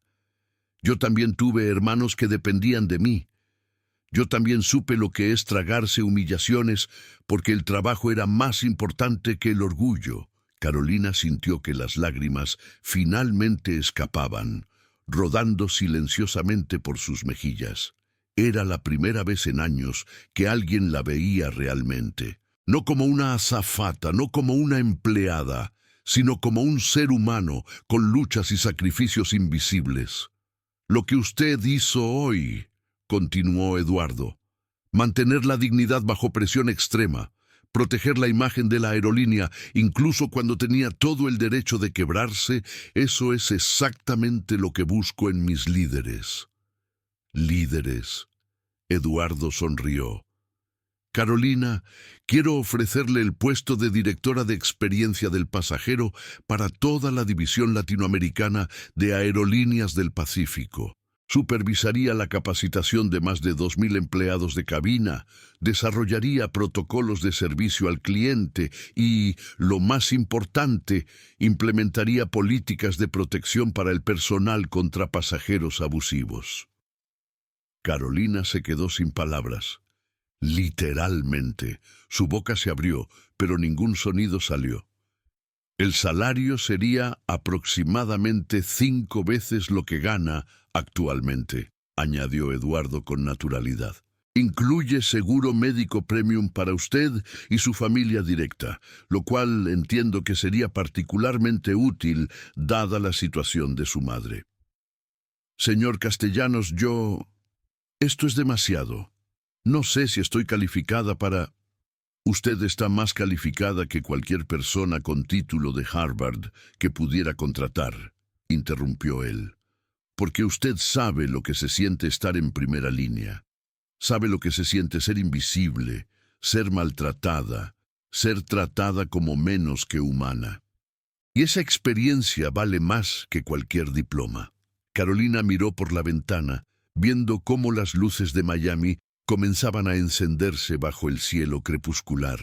Yo también tuve hermanos que dependían de mí. Yo también supe lo que es tragarse humillaciones porque el trabajo era más importante que el orgullo. Carolina sintió que las lágrimas finalmente escapaban, rodando silenciosamente por sus mejillas. Era la primera vez en años que alguien la veía realmente. No como una azafata, no como una empleada, sino como un ser humano con luchas y sacrificios invisibles. Lo que usted hizo hoy, continuó Eduardo, mantener la dignidad bajo presión extrema, proteger la imagen de la aerolínea incluso cuando tenía todo el derecho de quebrarse, eso es exactamente lo que busco en mis líderes. Líderes. Eduardo sonrió. Carolina, quiero ofrecerle el puesto de directora de experiencia del pasajero para toda la división latinoamericana de Aerolíneas del Pacífico. Supervisaría la capacitación de más de 2.000 empleados de cabina, desarrollaría protocolos de servicio al cliente y, lo más importante, implementaría políticas de protección para el personal contra pasajeros abusivos. Carolina se quedó sin palabras. Literalmente, su boca se abrió, pero ningún sonido salió. El salario sería aproximadamente 5 veces lo que gana actualmente, añadió Eduardo con naturalidad. Incluye seguro médico premium para usted y su familia directa, lo cual entiendo que sería particularmente útil dada la situación de su madre. Señor Castellanos, esto es demasiado. No sé si estoy calificada para... Usted está más calificada que cualquier persona con título de Harvard que pudiera contratar, interrumpió él, porque usted sabe lo que se siente estar en primera línea. Sabe lo que se siente ser invisible, ser maltratada, ser tratada como menos que humana. Y esa experiencia vale más que cualquier diploma. Carolina miró por la ventana, viendo cómo las luces de Miami comenzaban a encenderse bajo el cielo crepuscular.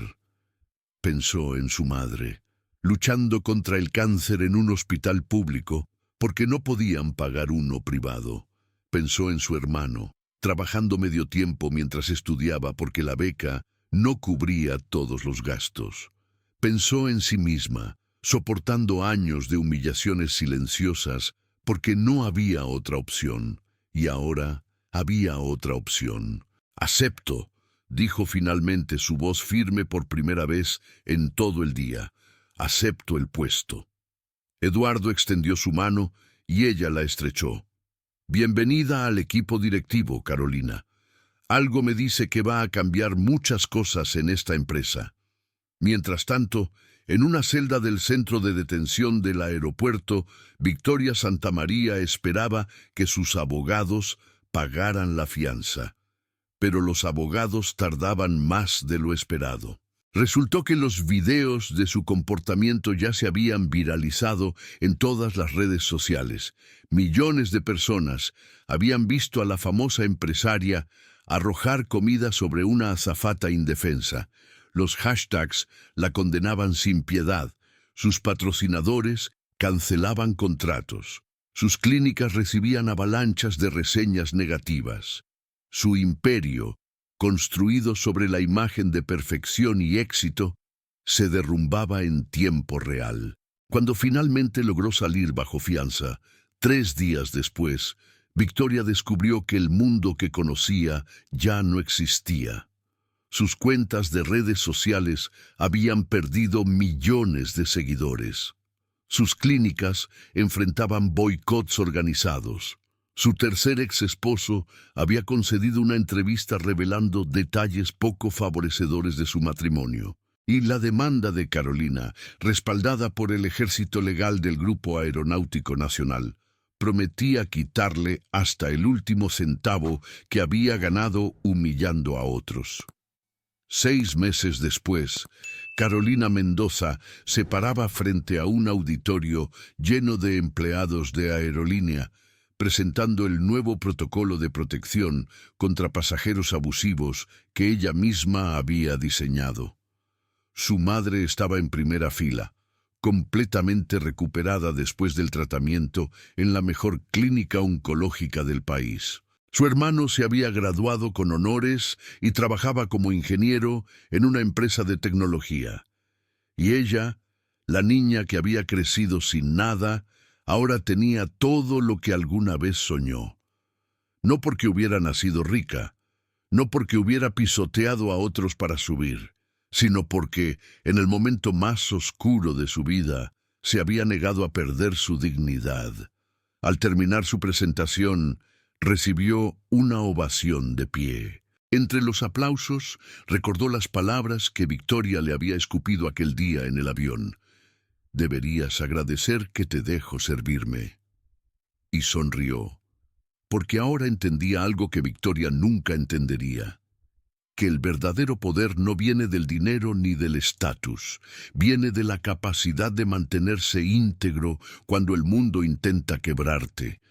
Pensó en su madre, luchando contra el cáncer en un hospital público porque no podían pagar uno privado. Pensó en su hermano, trabajando medio tiempo mientras estudiaba porque la beca no cubría todos los gastos. Pensó en sí misma, soportando años de humillaciones silenciosas porque no había otra opción, y ahora había otra opción. Acepto, dijo finalmente, su voz firme por primera vez en todo el día. Acepto el puesto. Eduardo extendió su mano y ella la estrechó. Bienvenida al equipo directivo, Carolina. Algo me dice que va a cambiar muchas cosas en esta empresa. Mientras tanto, en una celda del centro de detención del aeropuerto, Victoria Santamaría esperaba que sus abogados pagaran la fianza. Pero los abogados tardaban más de lo esperado. Resultó que los videos de su comportamiento ya se habían viralizado en todas las redes sociales. Millones de personas habían visto a la famosa empresaria arrojar comida sobre una azafata indefensa. Los hashtags la condenaban sin piedad. Sus patrocinadores cancelaban contratos. Sus clínicas recibían avalanchas de reseñas negativas. Su imperio, construido sobre la imagen de perfección y éxito, se derrumbaba en tiempo real. Cuando finalmente logró salir bajo fianza, 3 días después, Victoria descubrió que el mundo que conocía ya no existía. Sus cuentas de redes sociales habían perdido millones de seguidores. Sus clínicas enfrentaban boicots organizados. Su tercer ex esposo había concedido una entrevista revelando detalles poco favorecedores de su matrimonio. Y la demanda de Carolina, respaldada por el ejército legal del Grupo Aeronáutico Nacional, prometía quitarle hasta el último centavo que había ganado humillando a otros. 6 meses después, Carolina Mendoza se paraba frente a un auditorio lleno de empleados de aerolínea, presentando el nuevo protocolo de protección contra pasajeros abusivos que ella misma había diseñado. Su madre estaba en primera fila, completamente recuperada después del tratamiento en la mejor clínica oncológica del país. Su hermano se había graduado con honores y trabajaba como ingeniero en una empresa de tecnología. Y ella, la niña que había crecido sin nada, ahora tenía todo lo que alguna vez soñó. No porque hubiera nacido rica, no porque hubiera pisoteado a otros para subir, sino porque, en el momento más oscuro de su vida, se había negado a perder su dignidad. Al terminar su presentación, recibió una ovación de pie. Entre los aplausos, recordó las palabras que Victoria le había escupido aquel día en el avión. «Deberías agradecer que te dejo servirme». Y sonrió, porque ahora entendía algo que Victoria nunca entendería. Que el verdadero poder no viene del dinero ni del estatus, viene de la capacidad de mantenerse íntegro cuando el mundo intenta quebrarte.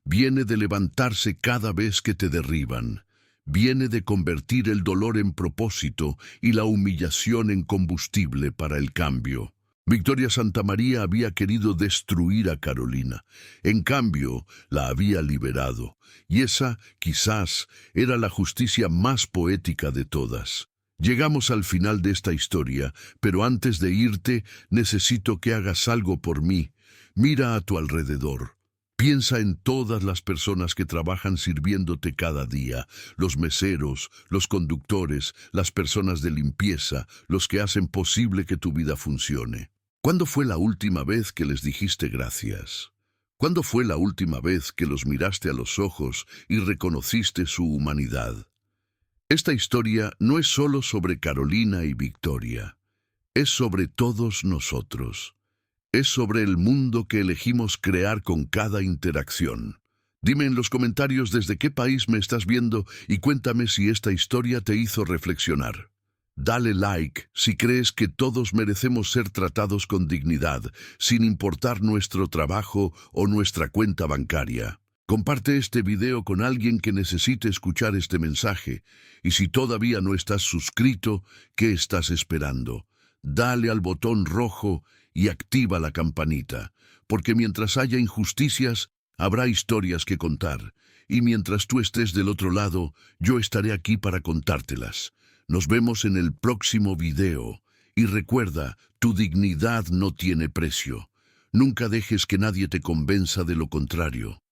Viene de levantarse cada vez que te derriban. Viene de convertir el dolor en propósito y la humillación en combustible para el cambio. Victoria Santamaría había querido destruir a Carolina. En cambio, la había liberado. Y esa, quizás, era la justicia más poética de todas. Llegamos al final de esta historia, pero antes de irte, necesito que hagas algo por mí. Mira a tu alrededor. Piensa en todas las personas que trabajan sirviéndote cada día, los meseros, los conductores, las personas de limpieza, los que hacen posible que tu vida funcione. ¿Cuándo fue la última vez que les dijiste gracias? ¿Cuándo fue la última vez que los miraste a los ojos y reconociste su humanidad? Esta historia no es solo sobre Carolina y Victoria, es sobre todos nosotros. Es sobre el mundo que elegimos crear con cada interacción. Dime en los comentarios desde qué país me estás viendo y cuéntame si esta historia te hizo reflexionar. Dale like si crees que todos merecemos ser tratados con dignidad, sin importar nuestro trabajo o nuestra cuenta bancaria. Comparte este video con alguien que necesite escuchar este mensaje. Y si todavía no estás suscrito, ¿qué estás esperando? Dale al botón rojo y activa la campanita, porque mientras haya injusticias, habrá historias que contar. Y mientras tú estés del otro lado, yo estaré aquí para contártelas. Nos vemos en el próximo video. Y recuerda, tu dignidad no tiene precio. Nunca dejes que nadie te convenza de lo contrario.